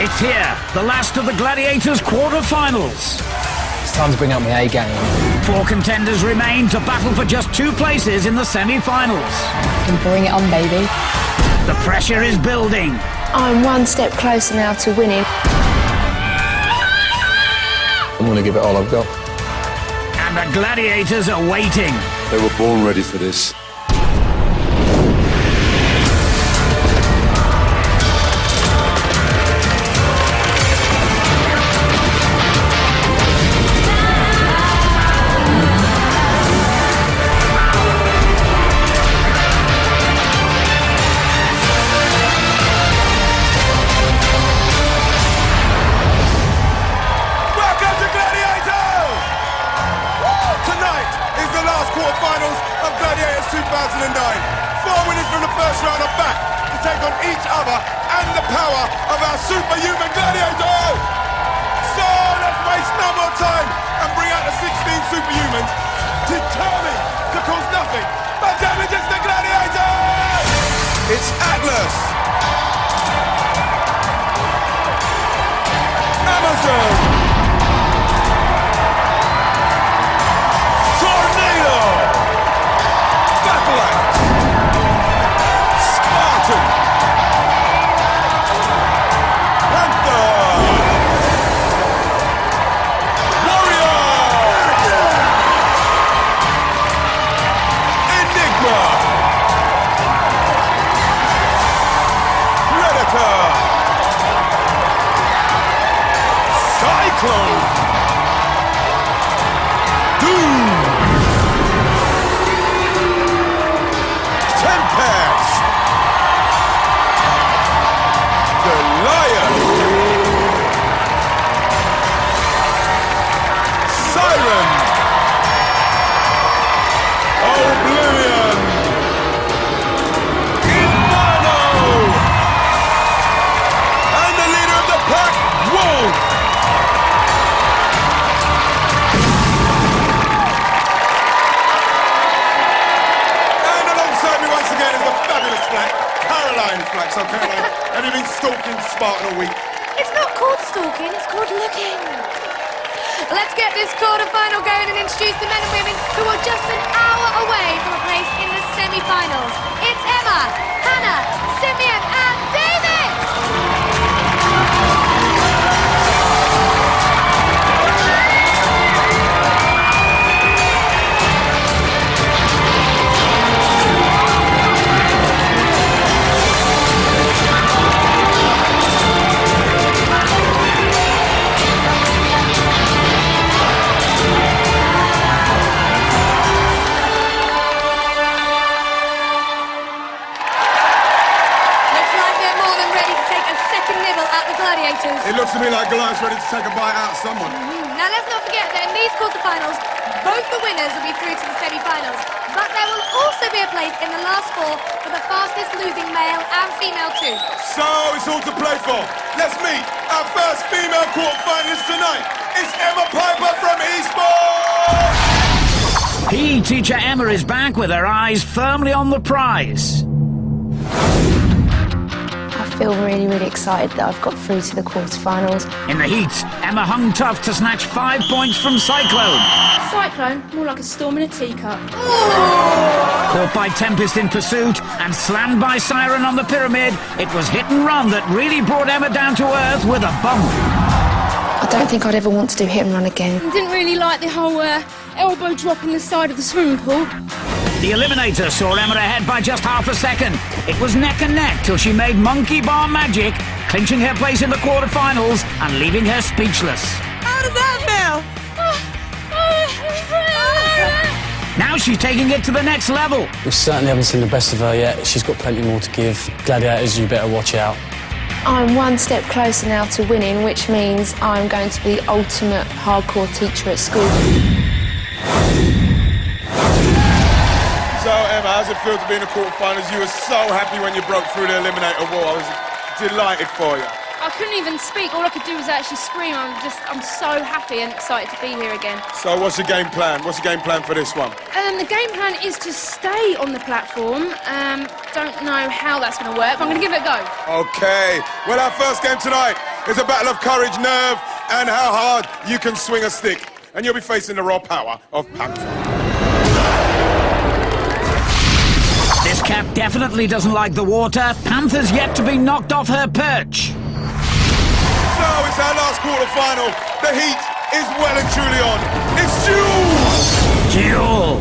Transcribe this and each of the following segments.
It's here, the last of the Gladiators quarter-finals. It's time to bring up my A game. 4 contenders remain to battle for just 2 places in the semi-finals. And bring it on, baby. The pressure is building. I'm one step closer now to winning. I'm going to give it all I've got. And the Gladiators are waiting. They were born ready for this. Quarterfinals of Gladiators 2009. 4 winners from the first round are back to take on each other and the power of our superhuman Gladiators. So let's waste no more time and bring out the 16 superhumans, determined to cause nothing but damage against the Gladiators. It's Atlas, Amazon, Caroline Flack. So Caroline, have you been stalking Spartan all week? It's not called stalking, it's called looking. Let's get this quarter-final going and introduce the men and women who are just an hour away from a place in the semi-finals. It's Emma, Hannah, Simeon and David! It looks to me like Goliath's ready to take a bite out of someone. Now let's not forget that in these quarterfinals, both the winners will be through to the semi-finals. But there will also be a place in the last 4 for the fastest losing male and female too. So it's all to play for. Let's meet our first female quarterfinalist tonight. It's Emma Piper from Esports! PE teacher Emma is back with her eyes firmly on the prize. I feel really, really excited that I've got through to the quarterfinals. In the heat, Emma hung tough to snatch 5 points from Cyclone. Cyclone? More like a storm in a teacup. Caught by Tempest in pursuit and slammed by Siren on the pyramid, it was hit and run that really brought Emma down to earth with a bump. I don't think I'd ever want to do hit and run again. Didn't really like the whole elbow drop in the side of the swimming pool. The Eliminator saw Emma ahead by just half a second. It was neck and neck till she made monkey bar magic, clinching her place in the quarterfinals and leaving her speechless. How does that feel? Now she's taking it to the next level. We certainly haven't seen the best of her yet. She's got plenty more to give. Gladiators, you better watch out. I'm one step closer now to winning, which means I'm going to be the ultimate hardcore teacher at school. So, Emma, how's it feel to be in the quarterfinals? You were so happy when you broke through the Eliminator wall. I was delighted for you. I couldn't even speak. All I could do was actually scream. I'm so happy and excited to be here again. So what's the game plan? What's the game plan for this one? The game plan is to stay on the platform. Don't know how that's going to work, but I'm going to give it a go. Okay. Well, our first game tonight It's a battle of courage, nerve, and how hard you can swing a stick. And you'll be facing the raw power of Panther. This cat definitely doesn't like the water. Panther's yet to be knocked off her perch. So it's our last quarter-final. The heat is well and truly on. It's Jewel! Jewel!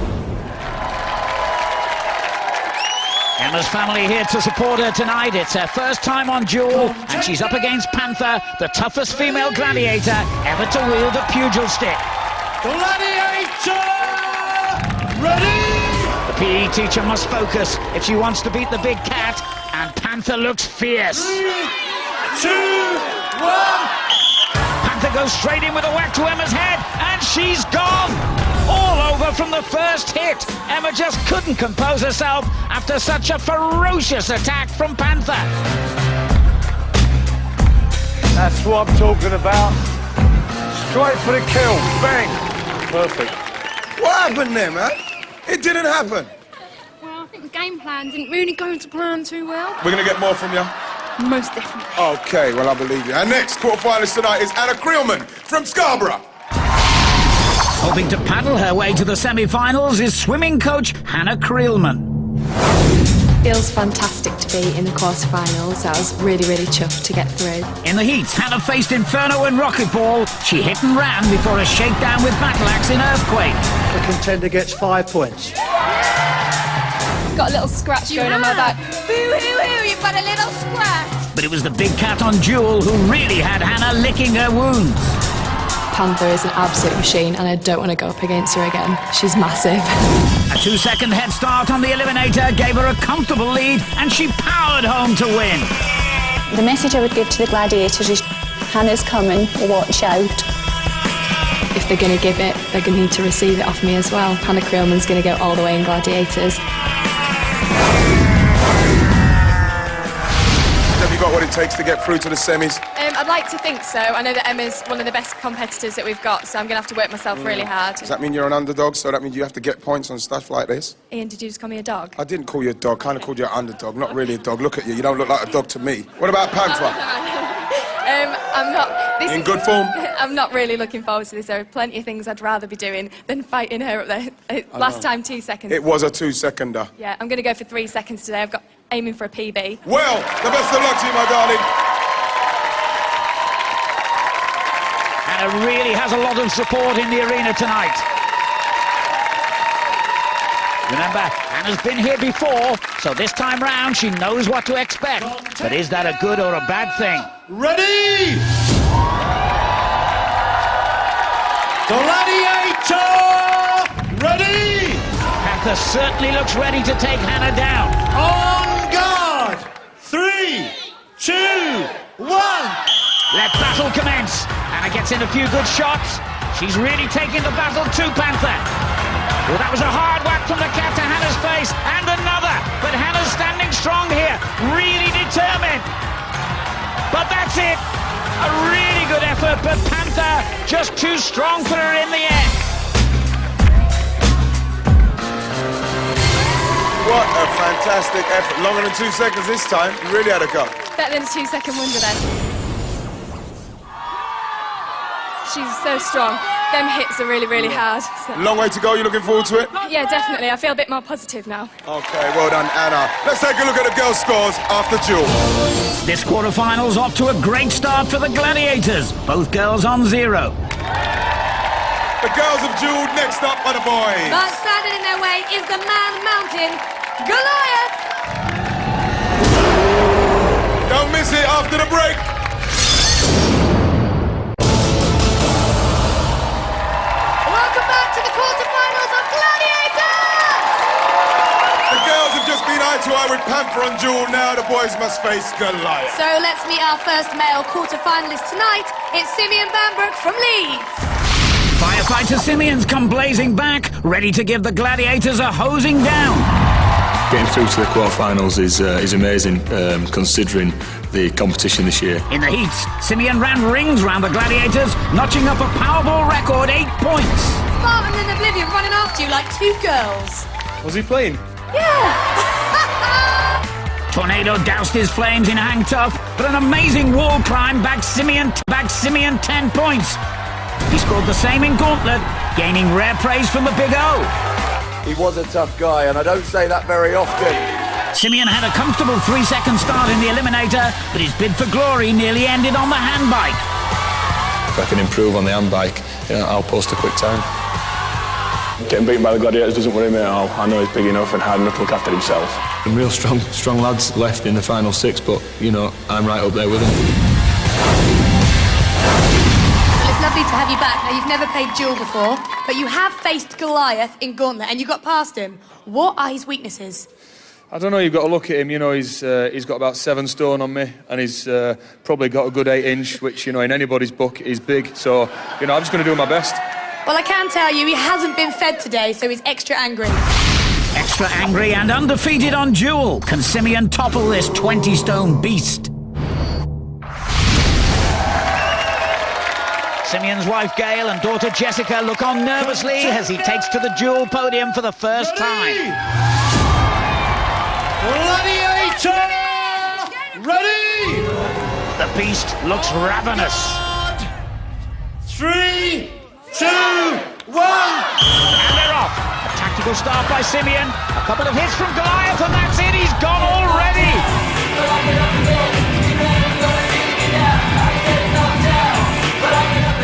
Emma's family here to support her tonight. It's her first time on Jewel, and she's up against Panther, the toughest female gladiator ever to wield a pugil stick. Gladiator! Ready? The PE teacher must focus if she wants to beat the big cat, and Panther looks fierce. 3, 2, 1. Panther goes straight in with a whack to Emma's head, and she's gone! All over from the first hit. Emma just couldn't compose herself after such a ferocious attack from Panther. That's what I'm talking about. Straight for the kill. Bang. Perfect. What happened there, man? It didn't happen. Well, I think the game plan didn't really go to plan too well. We're going to get more from you? Most definitely. Okay, well, I believe you. Our next quarter-finalist tonight is Anna Creelman from Scarborough. Hoping to paddle her way to the semi-finals is swimming coach Hannah Creelman. Feels fantastic to be in the quarterfinals. I was really, really chuffed to get through. In the heats, Hannah faced Inferno and Rocket Ball. She hit and ran before a shakedown with Battle Axe in Earthquake. The contender gets 5 points. Got a little scratch going on my back. Boo-hoo-hoo, you've got a little scratch. But it was the big cat on Jewel who really had Hannah licking her wounds. Panther is an absolute machine, and I don't want to go up against her again. She's massive. A 2-second head start on the Eliminator gave her a comfortable lead, and she powered home to win. The message I would give to the Gladiators is Hannah's coming, watch out. If they're going to give it, they're going to need to receive it off me as well. Hannah Creelman's going to go all the way in Gladiators. Have you got what it takes to get through to the semis? I'd like to think so. I know that Emma's one of the best competitors that we've got, so I'm going to have to work myself really hard. Does that mean you're an underdog? So that means you have to get points on stuff like this? Ian, did you just call me a dog? I didn't call you a dog. Kind of called you an underdog. Not really a dog. Look at you. You don't look like a dog to me. What about Panther? I'm not... In good form? I'm not really looking forward to this. There are plenty of things I'd rather be doing than fighting her up there. Last time, 2 seconds. It was a 2-seconder. Yeah, I'm going to go for 3 seconds today. I've got aiming for a PB. Well, the best of luck to you, my darling. Hannah really has a lot of support in the arena tonight. Remember, Hannah's been here before, so this time round she knows what to expect. But is that a good or a bad thing? Ready? Gladiator! Ready? Panther certainly looks ready to take Hannah down. On guard! 3, 2, 1. Let battle commence. Hannah gets in a few good shots. She's really taking the battle to Panther. Well, that was a hard whack from the cat to Hannah's face, and another. But Hannah's standing strong here, really determined. But that's it. A really good effort, but Panther just too strong for her in the end. What a fantastic effort. Longer than 2 seconds this time. You really had a go. Better than a 2-second wonder then. She's so strong. Them hits are really, really hard. So. Long way to go. You looking forward to it? Yeah, definitely. I feel a bit more positive now. Okay, well done, Anna. Let's take a look at the girls' scores after Jewel. This quarter-final's off to a great start for the Gladiators. Both girls on 0. The girls have Jewel. Next up are the boys. But standing in their way is the man mountain, Goliath. Don't miss it after the break. Welcome back to the quarterfinals of Gladiators. The girls have just been eye to eye with Panther on Jewel. Now the boys must face Goliath. So let's meet our first male quarterfinalist tonight. It's Simeon Bambrook from Leeds. Firefighter Simeon's come blazing back, ready to give the Gladiators a hosing down. Getting through to the quarterfinals is amazing, considering the competition this year. In the heats, Simeon ran rings round the Gladiators, notching up a Powerball record 8 points. Spartan and Oblivion running after you like 2 girls. Was he playing? Yeah. Tornado doused his flames in hang tough, but an amazing wall climb bagged Simeon 10 points. He scored the same in Gauntlet, gaining rare praise from the Big O. He was a tough guy, and I don't say that very often. Simeon had a comfortable 3-second start in the Eliminator, but his bid for glory nearly ended on the handbike. If I can improve on the handbike, I'll post a quick time. Getting beaten by the Gladiators doesn't worry me at all. I know he's big enough and hard enough to look after himself. Some real strong lads left in the final 6, but, I'm right up there with them. Well, it's lovely to have you back. Now, you've never played Duel before, but you have faced Goliath in Gauntlet, and you got past him. What are his weaknesses? I don't know, you've got to look at him, he's got about 7 stone on me, and he's probably got a good 8-inch, which, in anybody's book is big, so, I'm just going to do my best. Well, I can tell you, he hasn't been fed today, so he's extra angry. Extra angry and undefeated on Duel. Can Simeon topple this 20-stone beast? Simeon's wife Gail and daughter Jessica look on nervously as he takes to the Duel podium for the first time. Gladiator! Ready! The beast looks ravenous. 3, 2, 1! And they're off. A tactical start by Simeon. A couple of hits from Goliath, and that's it. He's gone already.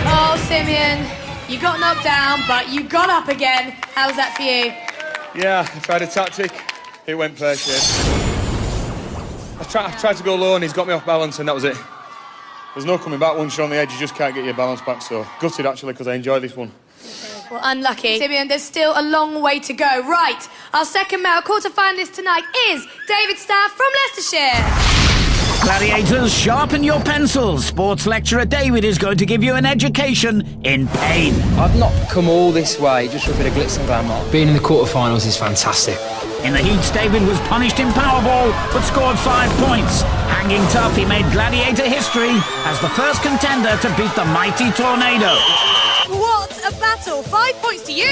Oh, Simeon, you got knocked down, but you got up again. How was that for you? Yeah, I tried a tactic. It went pear-shaped. I tried to go low, and he's got me off balance, and that was it. There's no coming back once you're on the edge. You just can't get your balance back, so gutted, actually, because I enjoyed this one. Well, unlucky. Simeon, there's still a long way to go. Right, our second male quarter-finalist tonight is David Staff from Leicestershire. Gladiators, sharpen your pencils. Sports lecturer David is going to give you an education in pain. I've not come all this way just for a bit of glitz and glamour. Being in the quarterfinals is fantastic. In the heats, David was punished in Powerball, but scored 5 points. Hanging tough, he made Gladiator history as the first contender to beat the mighty Tornado. What a battle! 5 points to you!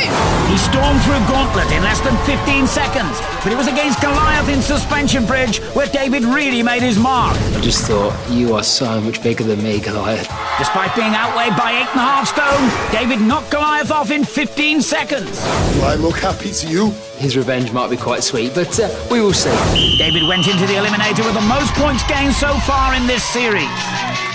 He stormed through Gauntlet in less than 15 seconds, but it was against Goliath in Suspension Bridge where David really made his mark. I just thought, you are so much bigger than me, Goliath. Despite being outweighed by 8.5 stone, David knocked Goliath off in 15 seconds. Do I look happy to you? His revenge might be quite sweet, but we will see. David went into the Eliminator with the most points gained so far in this series.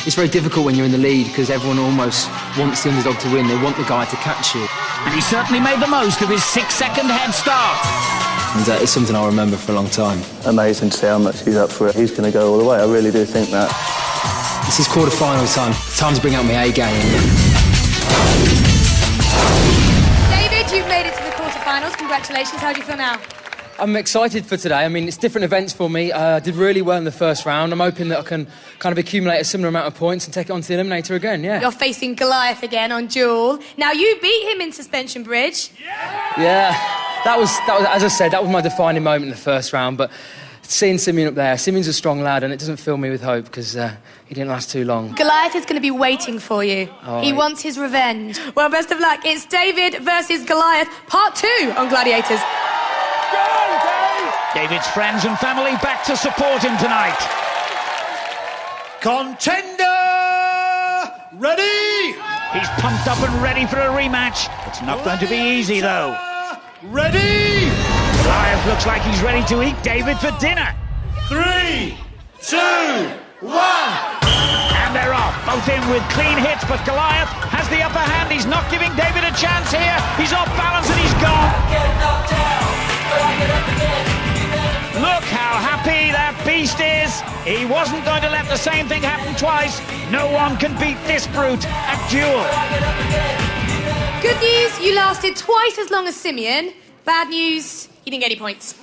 It's very difficult when you're in the lead because everyone almost wants the underdog to win. They want the guy to catch you. And he certainly made the most of his 6-second head start. And it's something I'll remember for a long time. Amazing to see how much he's up for it. He's going to go all the way. I really do think that. This is quarter-final time. Time to bring out my A game. David, you've made it to the quarterfinals. Congratulations. How do you feel now? I'm excited for today. I mean, it's different events for me. I did really well in the first round. I'm hoping that I can kind of accumulate a similar amount of points and take it on to the Eliminator again, yeah. You're facing Goliath again on Duel. Now, you beat him in Suspension Bridge. Yeah, that was, as I said, that was my defining moment in the first round, but seeing Simeon up there, Simeon's a strong lad and it doesn't fill me with hope because he didn't last too long. Goliath is going to be waiting for you. Oh, he wants his revenge. Well, best of luck. It's David versus Goliath, part 2 on Gladiators. David's friends and family back to support him tonight. Contender, ready? He's pumped up and ready for a rematch. It's not going to be easy, though. Ready? Goliath looks like he's ready to eat David for dinner. 3, 2, 1. And they're off, both in with clean hits, but Goliath has the upper hand. He's not giving David a chance here. He's off balance and he's gone. Look how happy that beast is. He wasn't going to let the same thing happen twice. No one can beat this brute at Duel. Good news, you lasted twice as long as Simeon. Bad news, you didn't get any points.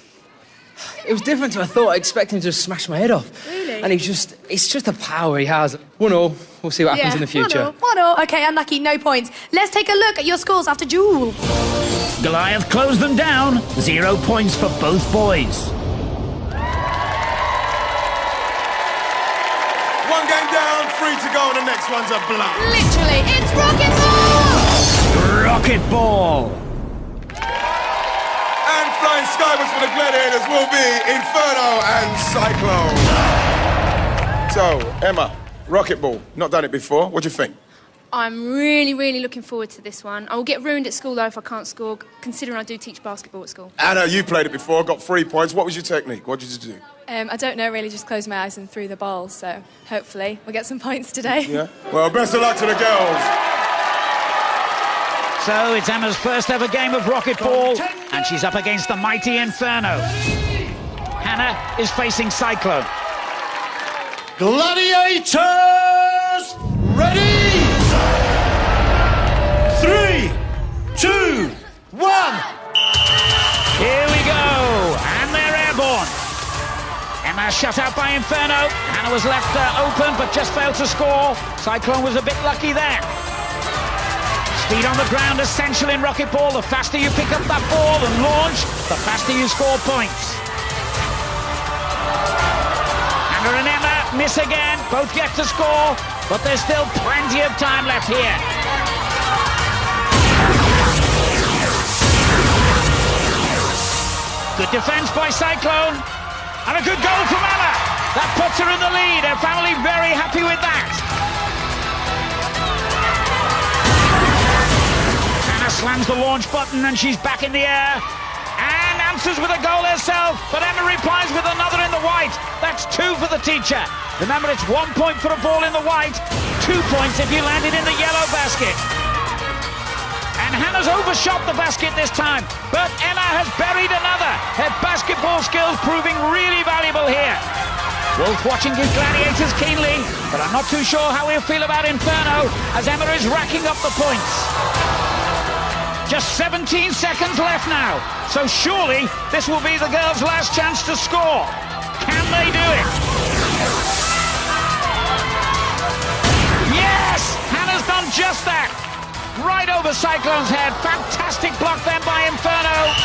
It was different to what I thought. I expected him to just smash my head off. Really? And it's just the power he has. 1-1. We'll see what happens in the future. 1-1. Okay, unlucky, no points. Let's take a look at your scores after Duel. Goliath closed them down. 0 points for both boys. One game down, 3 to go, and the next one's a blow. Literally, it's Rocket Ball! Rocket Ball! And flying skywards for the Gladiators will be Inferno and Cyclone. So, Emma, rocket ball. Not done it before. What do you think? I'm really, really looking forward to this one. I will get ruined at school, though, if I can't score, considering I do teach basketball at school. Anna, you played it before, got 3 points. What was your technique? What did you do? I don't know, really, just closed my eyes and threw the ball, so hopefully we'll get some points today. Yeah? Well, best of luck to the girls. So it's Emma's first ever game of rocket ball, and she's up against the mighty Inferno. Hannah is facing Cyclone. Gladiators, ready? 3, 2, 1. Here we go, and they're airborne. Emma shut out by Inferno. Hannah was left open, but just failed to score. Cyclone was a bit lucky there. Speed on the ground essential in rocket ball. The faster you pick up that ball and launch, the faster you score points. Hannah and Emma miss again, both get to score, but there's still plenty of time left here. Good defense by Cyclone, and a good goal from Emma. That puts her in the lead. Her family very happy with that. Hannah slams the launch button and she's back in the air and answers with a goal herself, but Emma replies with another in the white. That's 2 for the teacher. Remember, it's 1 point for a ball in the white, 2 points if you landed in the yellow basket. And Hannah's overshot the basket this time, but Emma has buried another. Her basketball skills proving really valuable here. Wolf watching his Gladiators keenly, but I'm not too sure how he'll feel about Inferno as Emma is racking up the points. Just 17 seconds left now, so surely this will be the girls' last chance to score. Can they do it? Yes! Hannah's done just that. Right over Cyclone's head. Fantastic block then by Inferno.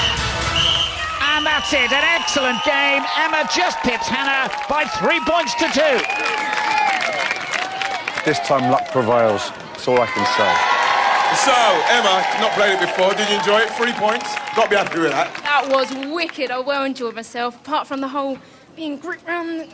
And that's it, an excellent game. Emma just pips Hannah by 3 points to 2. This time luck prevails. That's all I can say. So, Emma, not played it before. Did you enjoy it? 3 points? Got to be happy with that. That was wicked. I well enjoyed myself, apart from the whole being gripped round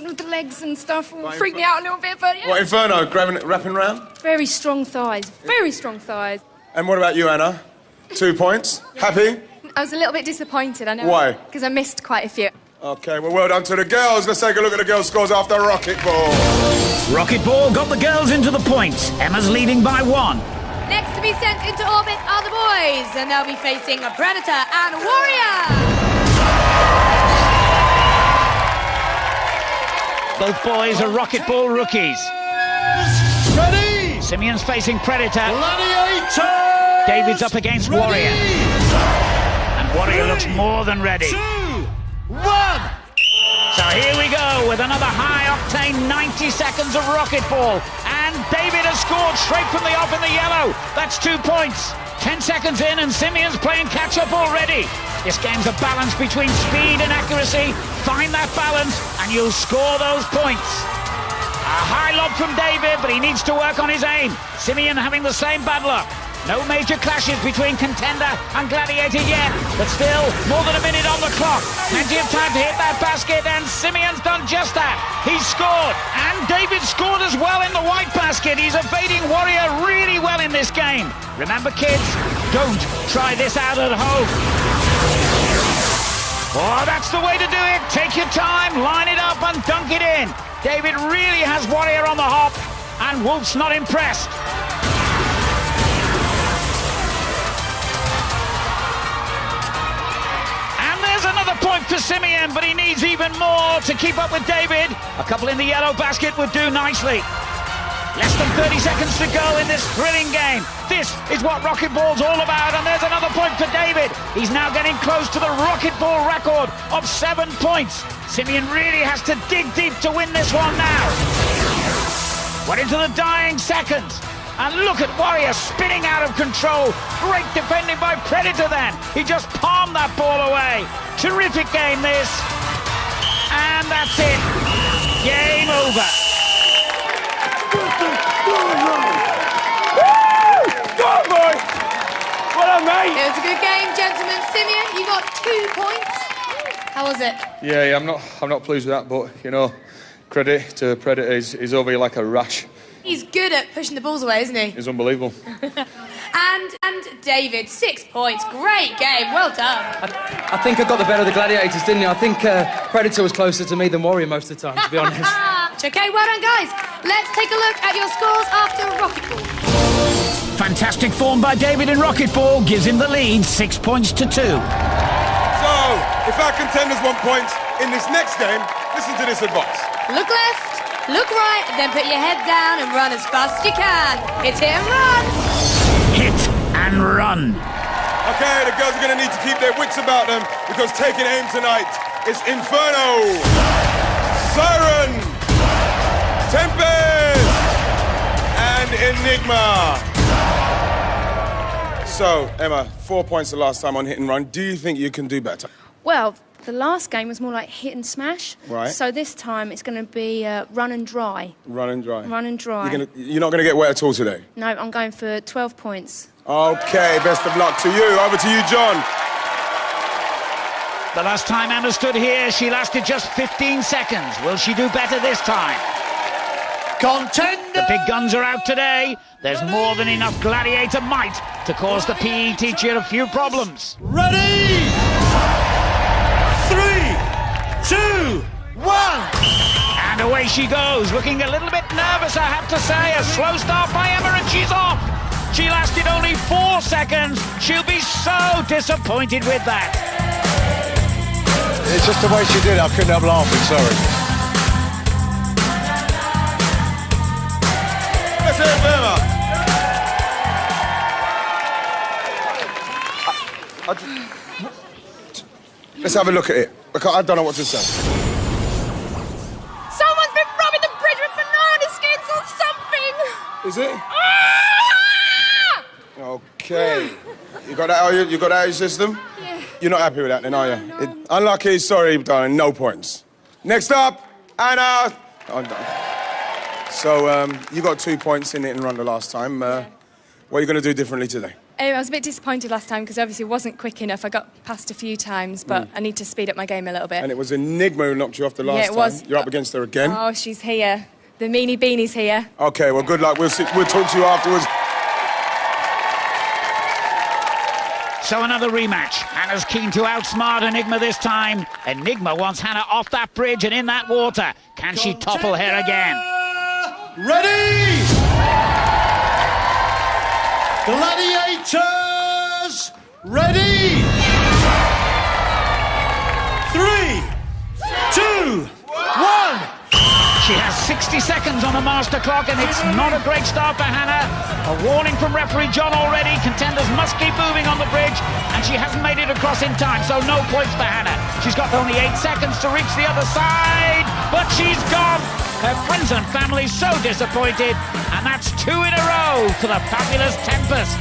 with the legs and stuff. Freaked me out a little bit, but yeah. What, Inferno, wrapping round? Very strong thighs, very strong thighs. And what about you, Anna? 2 points? Happy? I was a little bit disappointed, I know. Why? Because I missed quite a few. OK, well done to the girls. Let's take a look at the girls' scores after rocket ball. Rocket ball got the girls into the points. Emma's leading by 1. Next to be sent into orbit are the boys, and they'll be facing a Predator and Warrior. Both boys are rocket ball rookies. Ready! Simeon's facing Predator. Gladiators! David's up against ready! Warrior. And Warrior looks more than ready. 2, 1. So here we go with another high-octane 90 seconds of rocket ball. And David has scored straight from the off in the yellow. That's 2 points. 10 seconds in and Simeon's playing catch-up already. This game's a balance between speed and accuracy. Find that balance and you'll score those points. A high lob from David, but he needs to work on his aim. Simeon having the same bad luck. No major clashes between Contender and Gladiator yet, but still, more than a minute on the clock. Plenty of time to hit that basket, and Simeon's done just that. He's scored, and David scored as well in the white basket. He's evading Warrior really well in this game. Remember, kids, don't try this out at home. Oh, that's the way to do it. Take your time, line it up, and dunk it in. David really has Warrior on the hop, and Wolf's not impressed. Another point for Simeon, but he needs even more to keep up with David. A couple in the yellow basket would do nicely. Less than 30 seconds to go in this thrilling game. This is what rocket ball's all about, and there's another point for David. He's now getting close to the rocket ball record of 7 points. Simeon really has to dig deep to win this one now. We're into the dying seconds. And look at Warrior spinning out of control. Great defending by Predator then. He just palmed that ball away. Terrific game this. And that's it. Game over. Go on, boy! Well done, mate! It was a good game, gentlemen. Simeon, you got got 2 points. How was it? Yeah, I'm not pleased with that, but, you know, credit to Predator, he's over here like a rash. He's good at pushing the balls away, isn't he? He's unbelievable. And David, 6 points. Great game, well done. I think I got the better of the Gladiators, didn't I? I think Predator was closer to me than Warrior most of the time, to be honest. Okay, well done, guys. Let's take a look at your scores after Rocket Ball. Fantastic form by David in Rocket Ball gives him the lead, 6 points to 2. So, if our contenders want points in this next game, listen to this advice. Look left, look right, then put your head down and run as fast as you can. It's hit and run. Hit and run. Okay, the girls are going to need to keep their wits about them because taking aim tonight is Inferno, Siren, Tempest, and Enigma. So, Emma, 4 points the last time on hit and run. Do you think you can do better? Well, the last game was more like hit and smash. Right. So this time it's going to be run and dry. Run and dry. Run and dry. You're not going to get wet at all today? No, I'm going for 12 points. Okay, best of luck to you. Over to you, John. The last time Emma stood here, she lasted just 15 seconds. Will she do better this time? Contender! The big guns are out today. There's more than enough gladiator might to cause the PE teacher a few problems. Ready! 3, 2, 1! And away she goes, looking a little bit nervous, I have to say. A slow start by Emma and she's off. She lasted only 4 seconds. She'll be so disappointed with that. It's just the way she did it. I couldn't help laughing, sorry. Let's hear it for Emma. Let's have a look at it. I don't know what to say. Someone's been rubbing the bridge with banana skins or something! Is it? Ah! Okay. You got that out of your system? Yeah. You're not happy with that then, are you? Unlucky, sorry, darling, no points. Next up, Anna. So, you got 2 points in it and run the last time. What are you going to do differently today? I was a bit disappointed last time because obviously it wasn't quick enough. I got past a few times, but I need to speed up my game a little bit. And it was Enigma who knocked you off the last Yeah, it was. time. You're up against her again. Oh, she's here. The meanie beanie's here. Okay, well, good luck. We'll talk to you afterwards. So another rematch. Hannah's keen to outsmart Enigma this time. Enigma wants Hannah off that bridge and in that water. Can she topple her again? Ready! Gladiators! Ready! 3, 2, 1! She has 60 seconds on the master clock and it's not a great start for Hannah. A warning from referee John already. Contenders must keep moving on the bridge and she hasn't made it across in time, so no points for Hannah. She's got only 8 seconds to reach the other side, but she's gone. Her friends and family so disappointed, and that's 2 in a row for the fabulous Tempest.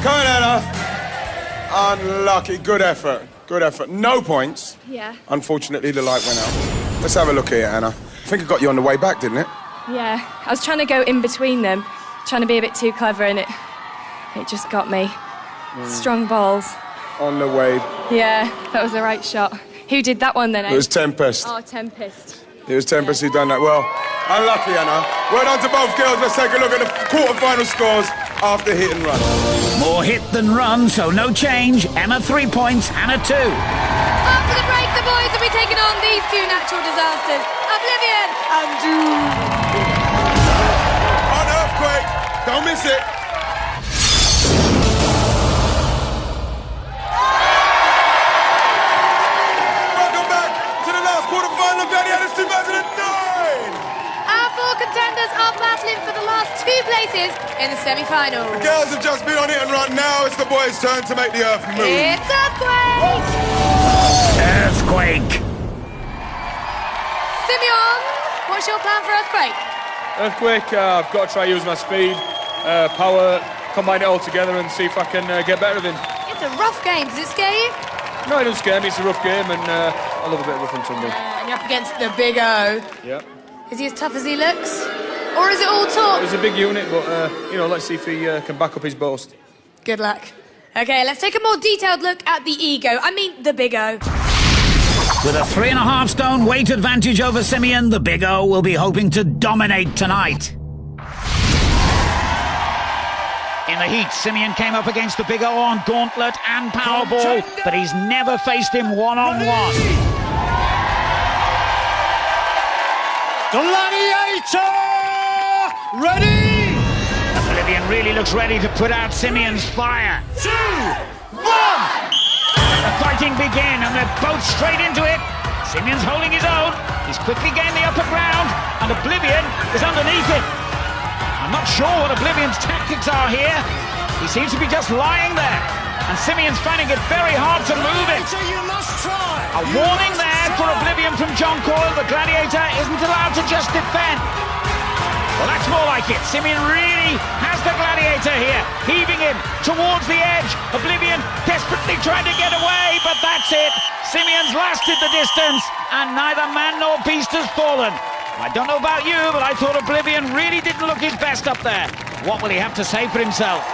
Come on, Anna. Unlucky. Good effort. Good effort. No points. Yeah. Unfortunately, the light went out. Let's have a look here, Anna. I think it got you on the way back, didn't it? Yeah. I was trying to go in between them, trying to be a bit too clever, and it just got me. Strong balls. On the way. Yeah, that was the right shot. Who did that one then, eh? It was Tempest. Oh, Tempest. It was Tempest who done that. Well, unlucky, Anna. Well done to both girls. Let's take a look at the quarter-final scores after hit and run. More hit than run, so no change. Emma 3 points, Hannah 2. After the break, the boys will be taking on these 2 natural disasters, Oblivion and Doom. On Earthquake. Don't miss it. Quarter-final of Gladiators 2009! Our 4 contenders are battling for the last 2 places in the semi-finals. The girls have just been on hit and run. Now it's the boys' turn to make the Earth move. It's Earthquake! Earthquake! Simeon, what's your plan for Earthquake? Earthquake, I've got to try use my speed, power, combine it all together and see if I can get better than him. It's a rough game. Does it scare you? No, it doesn't scare me. It's a rough game and I love a bit of rough and tumble. And you're up against the Big O. Yeah. Is he as tough as he looks? Or is it all talk? He's a big unit, but, you know, let's see if he can back up his boast. Good luck. OK, let's take a more detailed look at the ego. I mean, the Big O. With a 3.5 stone weight advantage over Simeon, the Big O will be hoping to dominate tonight. In the heat, Simeon came up against the Big O on Gauntlet and Powerball, but he's never faced him one-on-one. Gladiator! Ready! Oblivion really looks ready to put out Simeon's fire. 2, 1! The fighting began, and they're both straight into it. Simeon's holding his own. He's quickly gained the upper ground, and Oblivion is underneath him. I'm not sure what Oblivion's tactics are here. He seems to be just lying there, and Simeon's finding it very hard to move it. A warning there for Oblivion from John Coyle. The Gladiator isn't allowed to just defend. Well, that's more like it. Simeon really has the Gladiator here, heaving him towards the edge. Oblivion desperately trying to get away, but that's it. Simeon's lasted the distance, and neither man nor beast has fallen. I don't know about you, but I thought Oblivion really didn't look his best up there. What will he have to say for himself?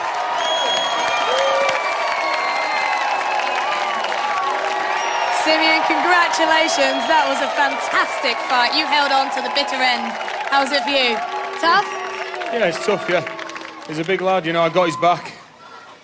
Simeon, congratulations. That was a fantastic fight. You held on to the bitter end. How was it for you? Tough? Yeah, it's tough, yeah. He's a big lad, you know, I got his back.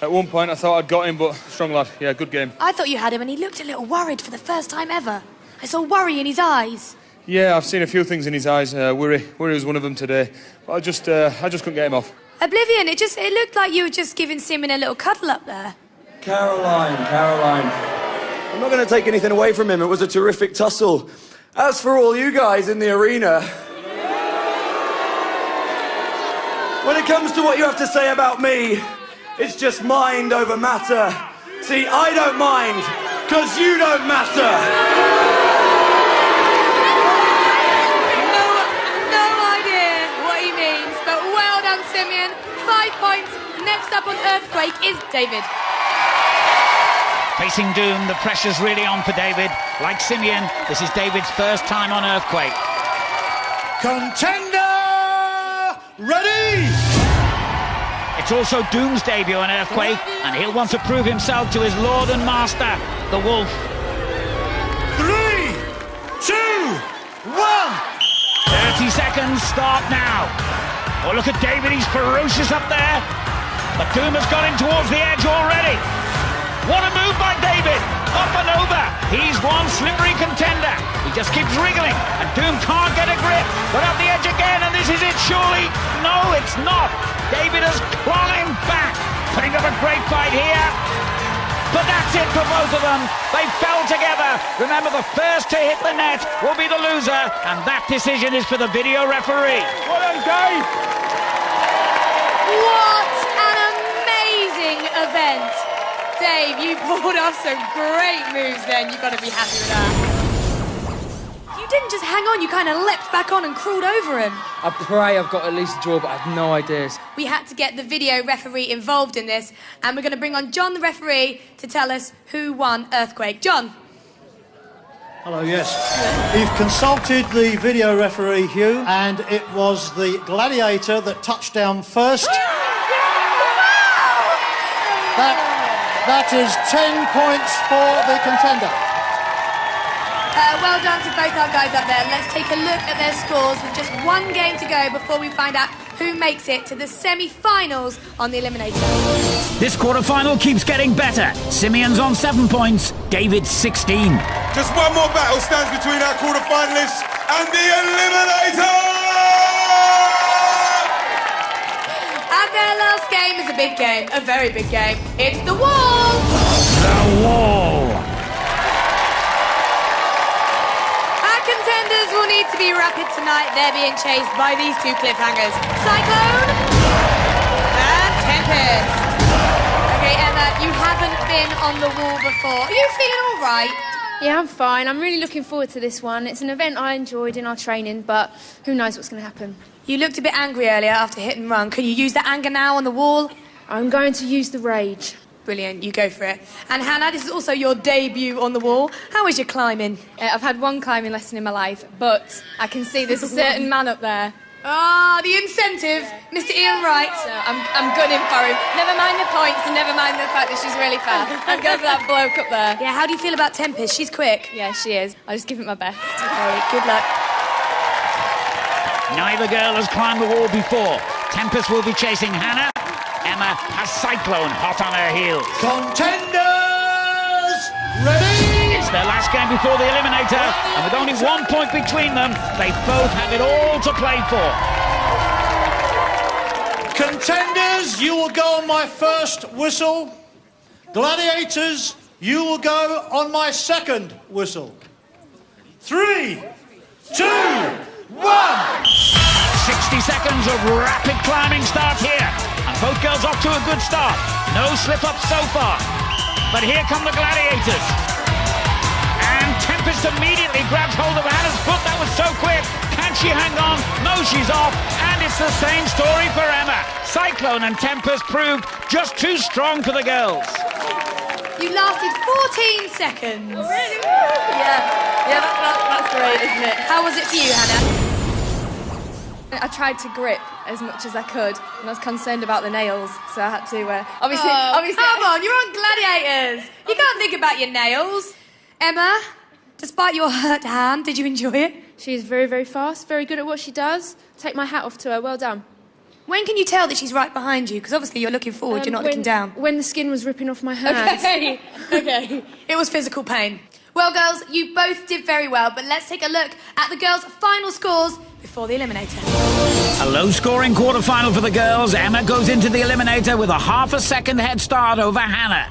At one point I thought I'd got him, but strong lad. Yeah, good game. I thought you had him and he looked a little worried for the first time ever. I saw worry in his eyes. Yeah, I've seen a few things in his eyes. Worry was one of them today. But I just couldn't get him off. Oblivion, it looked like you were just giving Simeon a little cuddle up there. Caroline. I'm not going to take anything away from him. It was a terrific tussle. As for all you guys in the arena, when it comes to what you have to say about me, it's just mind over matter. See, I don't mind, because you don't matter. No idea what he means, but well done, Simeon. 5 points. Next up on Earthquake is David. Facing doom, the pressure's really on for David. Like Simeon, this is David's first time on Earthquake. Contender! Ready! It's also Doom's debut on Earthquake, and he'll want to prove himself to his lord and master, the Wolf. 3, 2, 1! 30 seconds, start now. Oh, look at David, he's ferocious up there. But Doom has got him towards the edge already. What a move by David! Up and over. He's one slippery contender. He just keeps wriggling, and Doom can't get a grip. But up the edge again, and this is it, surely? No, it's not. David has climbed back, putting up a great fight here. But that's it for both of them. They fell together. Remember, the first to hit the net will be the loser, and that decision is for the video referee. Well done, Dave. What an amazing event. Dave, you pulled off some great moves then. You've got to be happy with that. You didn't just hang on, you kind of leapt back on and crawled over him. I pray I've got at least a draw, but I have no ideas. We had to get the video referee involved in this, and we're going to bring on John, the referee, to tell us who won Earthquake. John. Hello, yes. We've consulted the video referee, Hugh, and it was the Gladiator that touched down first. That is 10 points for the contender. Well done to both our guys up there. Let's take a look at their scores with just one game to go before we find out who makes it to the semi-finals on the Eliminator. This quarter-final keeps getting better. Simeon's on 7 points, David's 16. Just one more battle stands between our quarter-finalists and the Eliminator! And their last game is a big game, a very big game. It's the wall! The wall! Our contenders will need to be rapid tonight. They're being chased by these two cliffhangers. Cyclone and Tempest. Okay, Emma, you haven't been on the wall before. Are you feeling all right? Yeah, I'm fine. I'm really looking forward to this one. It's an event I enjoyed in our training, but who knows what's going to happen. You looked a bit angry earlier after hit and run. Can you use that anger now on the wall? I'm going to use the rage. Brilliant, you go for it. And Hannah, this is also your debut on the wall. How is your climbing? I've had one climbing lesson in my life, but I can see there's a certain man up there Ah, the incentive, Mr. Ian Wright. No, I'm gunning for him. Never mind the points and never mind the fact that she's really fast. I'm going for that bloke up there. Yeah, how do you feel about Tempest? She's quick. Yeah, she is. I'll just give it my best. Okay, good luck. Neither girl has climbed the wall before. Tempest will be chasing Hannah. Emma has Cyclone hot on her heels. Contenders, ready? It's their last game before the Eliminator, and with only 1 point between them, they both have it all to play for. Contenders, you will go on my first whistle. Gladiators, you will go on my second whistle. 3, 2, 1. 60 seconds of rapid climbing start here, and both girls off to a good start. No slip-ups so far. But here come the Gladiators. And Tempest immediately grabs hold of Hannah's foot. That was so quick. Can she hang on? No, she's off. And it's the same story for Emma. Cyclone and Tempest proved just too strong for the girls. You lasted 14 seconds. Oh, really? Yeah, that's great, isn't it? How was it for you, Hannah? I tried to grip as much as I could, and I was concerned about the nails, so I had to, obviously... Come on, you're on Gladiators. You can't think about your nails. Emma, despite your hurt hand, did you enjoy it? She is very, very fast, very good at what she does. Take my hat off to her, well done. When can you tell that she's right behind you? Because obviously you're looking forward, you're not looking down. When the skin was ripping off my hand. Okay. It was physical pain. Well, girls, you both did very well, but let's take a look at the girls' final scores before the Eliminator. A low-scoring quarter-final for the girls. Emma goes into the Eliminator with a half a second head start over Hannah.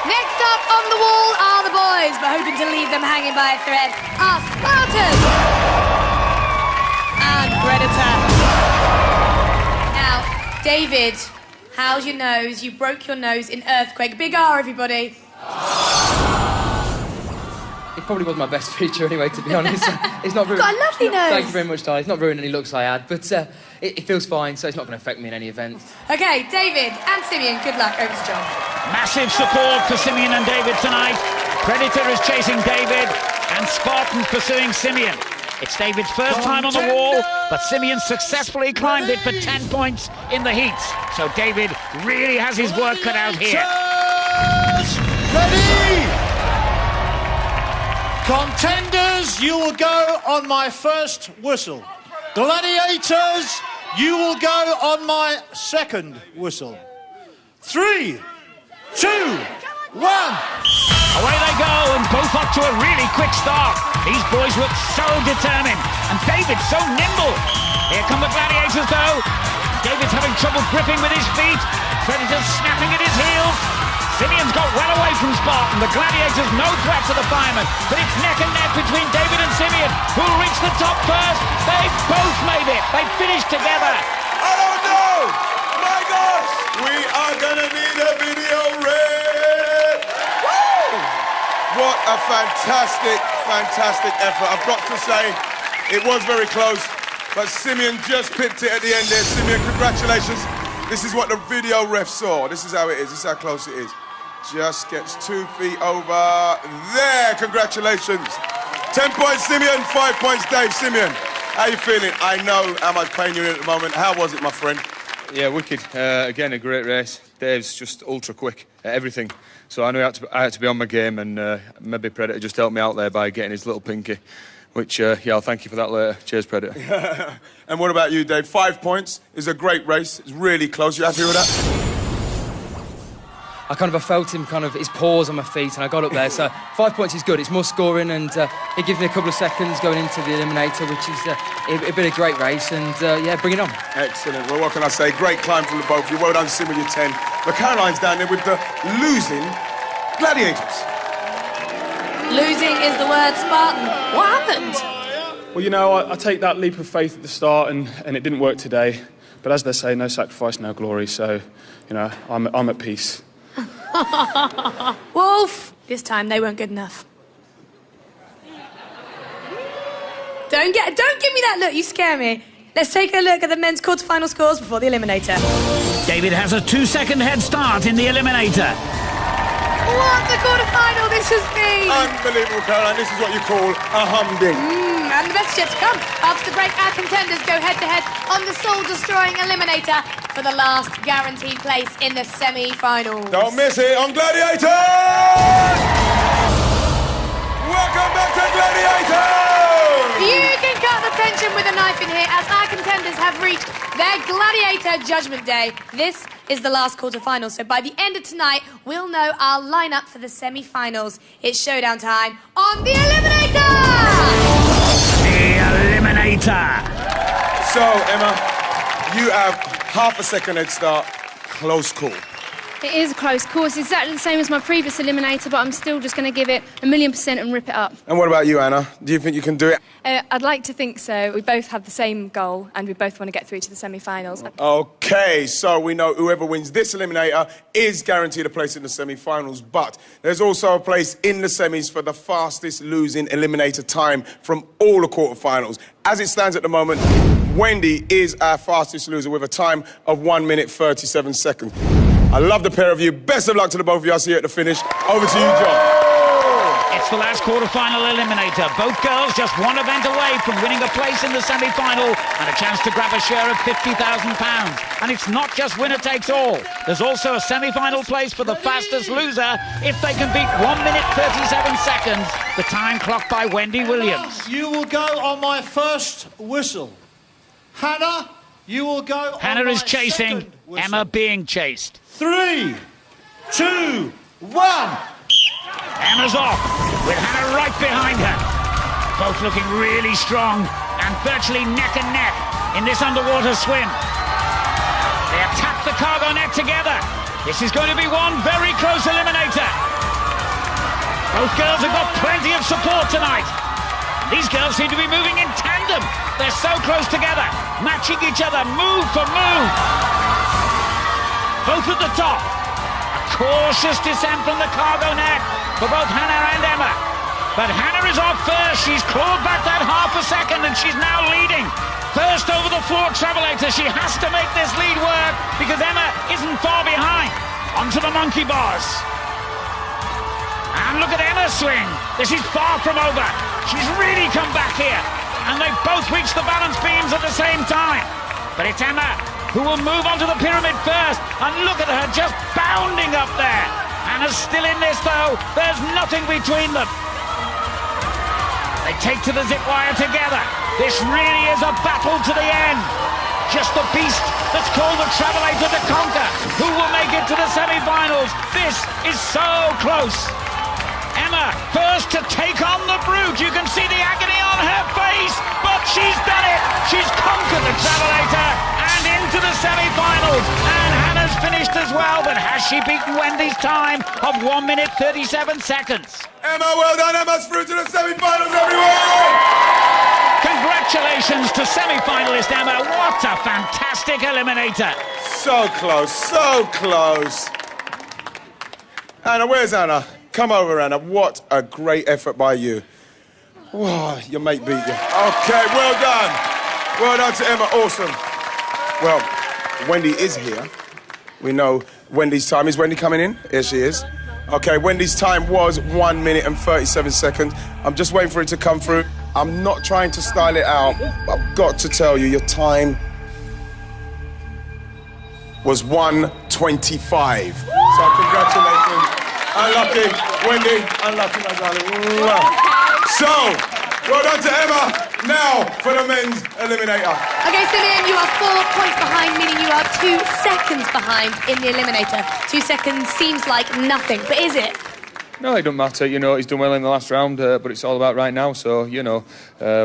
Next up on the wall are the boys, but hoping to leave them hanging by a thread are Spartans and Predator. Now, David, how's your nose? You broke your nose in Earthquake. Big R, everybody. It probably was my best feature anyway, to be honest. It's not ruined. Got a lovely nose. Thank you very much, Ty. It's not ruined any looks I had, but it feels fine, so it's not going to affect me in any event. Okay, David and Simeon, good luck. Over to John. Massive support for Simeon and David tonight. Predator is chasing David and Spartan pursuing Simeon. It's David's first time on the wall, but Simeon successfully climbed it for 10 points in the heats. So David really has his work cut out here. Ready? Contenders, you will go on my first whistle. Gladiators, you will go on my second whistle. 3, 2, 1. Away they go, and both up to a really quick start. These boys look so determined, and David's so nimble. Here come the Gladiators, though. David's having trouble gripping with his feet. Predator's snapping at his heels. Simeon's got well away from Spartan. The Gladiators no threat to the firemen, but it's neck and neck between David and Simeon. Who'll reach the top first? They both made it. They finished together. I don't know. My gosh. We are going to need a video ref. Woo! What a fantastic effort. I've got to say, it was very close, but Simeon just pipped it at the end there. Simeon, congratulations. This is what the video ref saw. This is how it is. This is how close it is. Just gets 2 feet over there. Congratulations. 10 points, Simeon. 5 points, Dave. Simeon, how you feeling? I know how much pain you're in at the moment. How was it, my friend? Yeah, wicked. Again, a great race. Dave's just ultra quick at everything. So I knew I had to be on my game, and maybe Predator just helped me out there by getting his little pinky, which, yeah, I'll thank you for that later. Cheers, Predator. And what about you, Dave? 5 points is a great race. It's really close. You happy with that? I felt him, his paws on my feet, and I got up there. So 5 points is good. It's more scoring, and it gives me a couple of seconds going into the Eliminator, which is a been a great race, and yeah, bring it on. Excellent. Well, what can I say? Great climb from the both of you. Well done, Sim, with your 10. But Caroline's down there with the losing Gladiators. Losing is the word, Spartan. What happened? Well, you know, I take that leap of faith at the start, and it didn't work today. But as they say, no sacrifice, no glory. So, you know, I'm at peace. Wolf! This time they weren't good enough. Don't give me that look, you scare me. Let's take a look at the men's quarter-final scores before the Eliminator. David has a 2-second head start in the Eliminator. What a quarter-final this has been! Unbelievable, Caroline. This is what you call a humding. And the best is yet to come. After the break, our contenders go head-to-head on the soul-destroying eliminator for the last guaranteed place in the semi-finals. Don't miss it on Gladiators! Welcome back to Gladiators! You can cut the tension with a knife in here as our contenders have reached their Gladiator Judgment Day. This is the last quarter-final, so by the end of tonight, we'll know our lineup for the semi-finals. It's showdown time on the Eliminator! The Eliminator! So, Emma, you have half a second head start. Close call. It is a close call. It's exactly the same as my previous eliminator, but I'm still just going to give it 1,000,000% and rip it up. And what about you, Anna? Do you think you can do it? I'd like to think so. We both have the same goal and we both want to get through to the semi-finals. Okay, so we know whoever wins this eliminator is guaranteed a place in the semi-finals, but there's also a place in the semis for the fastest losing eliminator time from all the quarterfinals. As it stands at the moment, Wendy is our fastest loser with a time of 1 minute 37 seconds. I love the pair of you. Best of luck to the both of you. I'll see you at the finish. Over to you, John. It's the last quarter-final eliminator. Both girls just one event away from winning a place in the semi-final and a chance to grab a share of £50,000. And it's not just winner takes all. There's also a semi-final place for the fastest loser if they can beat 1 minute 37 seconds, the time clocked by Wendy Williams. You will go on my first whistle. Hannah, you will go on Hannah my is chasing, second whistle. Emma being chased. 3, 2, 1. Emma's off, with Hannah right behind her. Both looking really strong and virtually neck and neck in this underwater swim. They attack the cargo net together. This is going to be one very close eliminator. Both girls have got plenty of support tonight. These girls seem to be moving in tandem. They're so close together, matching each other move for move. Both at the top. A cautious descent from the cargo net for both Hannah and Emma. But Hannah is off first. She's clawed back that half a second and she's now leading. First over the floor travelator. She has to make this lead work because Emma isn't far behind. Onto the monkey bars. And look at Emma swing. This is far from over. She's really come back here. And they both reach the balance beams at the same time. But it's Emma who will move onto the pyramid first. And look at her just bounding up there. Hannah's still in this though. There's nothing between them. They take to the zip wire together. This really is a battle to the end. Just the beast that's called the Travelator to conquer. Who will make it to the semi-finals? This is so close. Emma first to take on the brute. You can see the agony on her face, but she's done it. She's conquered the Travelator and into the semi-finals. And Hannah's finished as well, but has she beaten Wendy's time of 1 minute 37 seconds? Emma, well done. Emma's through to the semi-finals, everyone! Congratulations to semi-finalist Emma. What a fantastic eliminator. So close, so close. Anna, where's Anna? Come over, Anna. What a great effort by you. Whoa, your mate beat you. Okay, well done. Well done to Emma, awesome. Well, Wendy is here. We know Wendy's time. Is Wendy coming in? Here she is. Okay, Wendy's time was 1 minute and 37 seconds. I'm just waiting for it to come through. I'm not trying to style it out. I've got to tell you, your time was 1:25. So congratulations. Unlucky, Wendy. Unlucky, my darling. So, well done to Emma. Now for the men's eliminator. Okay, Simeon, you are 4 points behind, meaning you are 2 seconds behind in the eliminator. 2 seconds seems like nothing, but is it? No, it doesn't matter. You know, he's done well in the last round, but it's all about right now. So, you know,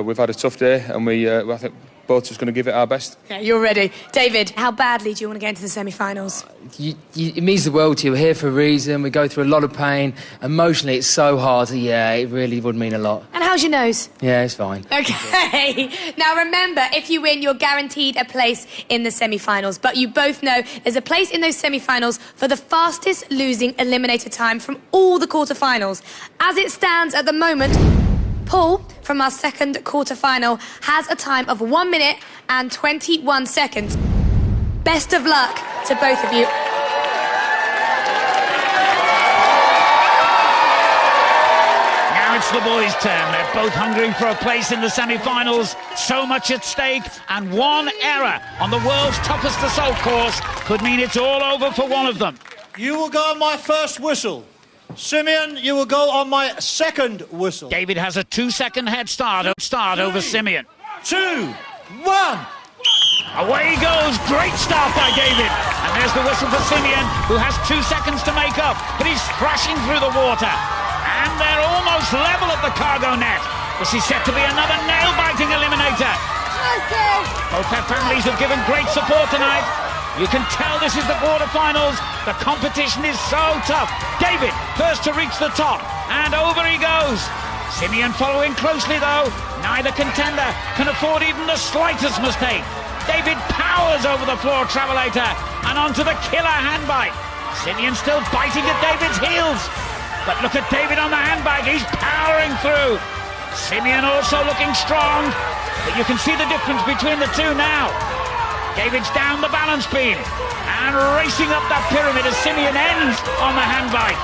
we've had a tough day, and I think both just going to give it our best. Yeah, you're ready. David, how badly do you want to get into the semi-finals? It means the world to you. We're here for a reason. We go through a lot of pain. Emotionally, it's so hard. Yeah, it really would mean a lot. And how's your nose? Yeah, it's fine. Okay. Now, remember, if you win, you're guaranteed a place in the semi-finals. But you both know there's a place in those semi-finals for the fastest losing eliminator time from all the quarterfinals. As it stands at the moment, Paul, from our second quarter-final, has a time of 1 minute and 21 seconds. Best of luck to both of you. it's the boys' turn. They're both hungry for a place in the semi-finals. So much at stake, and one error on the world's toughest assault course could mean it's all over for one of them. You will go on my first whistle. Simeon, you will go on my second whistle. David has a 2-second head start over Simeon. 2, 1. Away he goes. Great start by David. And there's the whistle for Simeon, who has 2 seconds to make up, but he's thrashing through the water. And they're almost level at the cargo net. This is set to be another nail-biting eliminator. Both their families have given great support tonight. You can tell this is the quarterfinals. The competition is so tough. David first to reach the top, and over he goes. Simeon following closely though. Neither contender can afford even the slightest mistake. David powers over the floor travelator and onto the killer handbike. Simeon still biting at David's heels. But look at David on the handbike, he's powering through. Simeon also looking strong, but you can see the difference between the two now. David's down the balance beam and racing up that pyramid as Simeon ends on the handbike.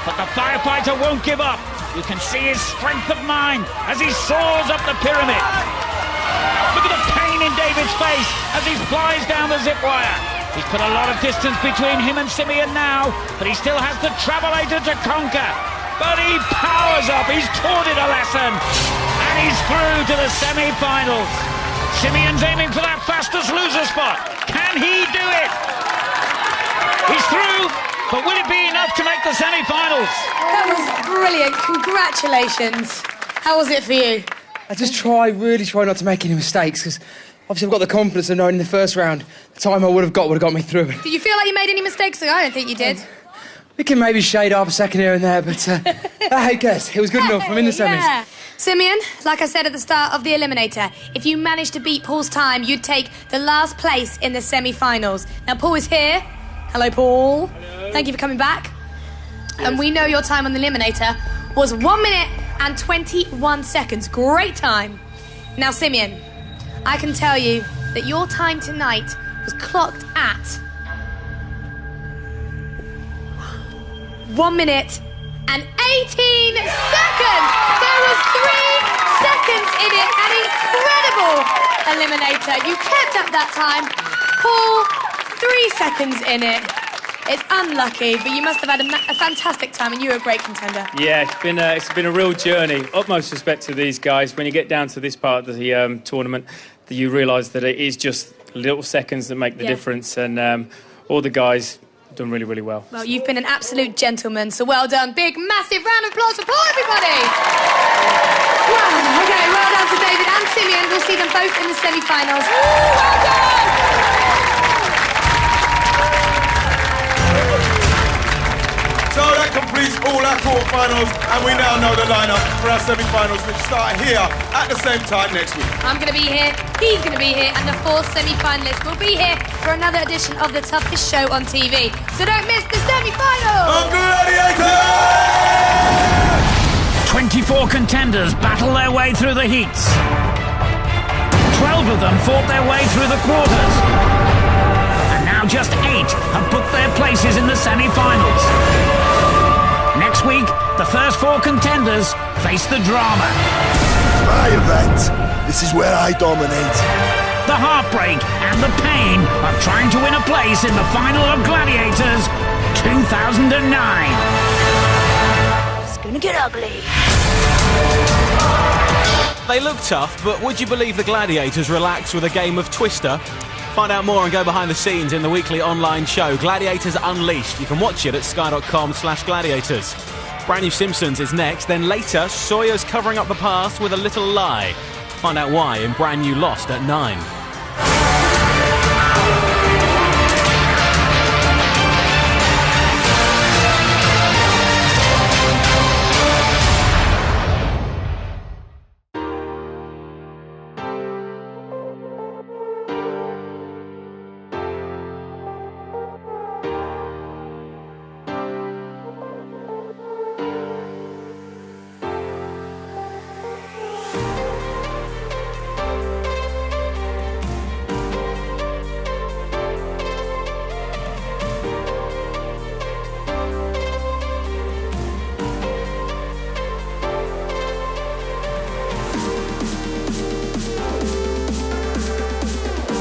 But the firefighter won't give up. You can see his strength of mind as he soars up the pyramid. Look at the pain in David's face as he flies down the zip wire. He's put a lot of distance between him and Simeon now, but he still has the travelator to conquer. But he powers up, he's taught it a lesson, and he's through to the semi-finals. Simeon's aiming for that fastest loser spot. Can he do it? He's through, but will it be enough to make the semi-finals? That was brilliant. Congratulations. How was it for you? I just really try not to make any mistakes, because obviously I've got the confidence of knowing in the first round the time I would have got me through it. Did you feel like you made any mistakes? I don't think you did. We can maybe shade half a second here and there, but hey, guess it was good enough. I'm in the semis. Yeah. Simeon, like I said at the start of the eliminator, if you managed to beat Paul's time, you'd take the last place in the semi-finals. Now, Paul is here. Hello, Paul. Hello. Thank you for coming back. Yes. And we know your time on the eliminator was 1 minute and 21 seconds. Great time. Now, Simeon, I can tell you that your time tonight was clocked at 1 minute and 18 seconds. There was 3 seconds in it. An incredible eliminator. You kept up that time. Paul, 3 seconds in it. It's unlucky, but you must have had a fantastic time, and you were a great contender. Yeah, it's been a real journey. Utmost respect to these guys. When you get down to this part of the tournament, that you realise that it is just little seconds that make the difference, and all the guys done really, really well. Well, you've been an absolute gentleman, so well done. Big, massive round of applause for Paul, everybody! Wow, okay, well done to David and Simeon. We'll see them both in the semi-finals. Well done! So that completes all our quarterfinals, and we now know the lineup for our semi-finals, which start here at the same time next week. I'm going to be here, he's going to be here, and the 4 semi-finalists will be here for another edition of the toughest show on TV. So don't miss the semi-finals! Gladiators! 24 contenders battle their way through the heats. 12 of them fought their way through the quarters. And now just 8 have booked their places in the semi-finals. Next week, the first 4 contenders face the drama. It's my event. This is where I dominate. The heartbreak and the pain of trying to win a place in the final of Gladiators 2009. It's gonna get ugly. They look tough, but would you believe the Gladiators relax with a game of Twister? Find out more and go behind the scenes in the weekly online show, Gladiators Unleashed. You can watch it at sky.com/gladiators. Brand new Simpsons is next, then later, Sawyer's covering up the past with a little lie. Find out why in brand new Lost at 9.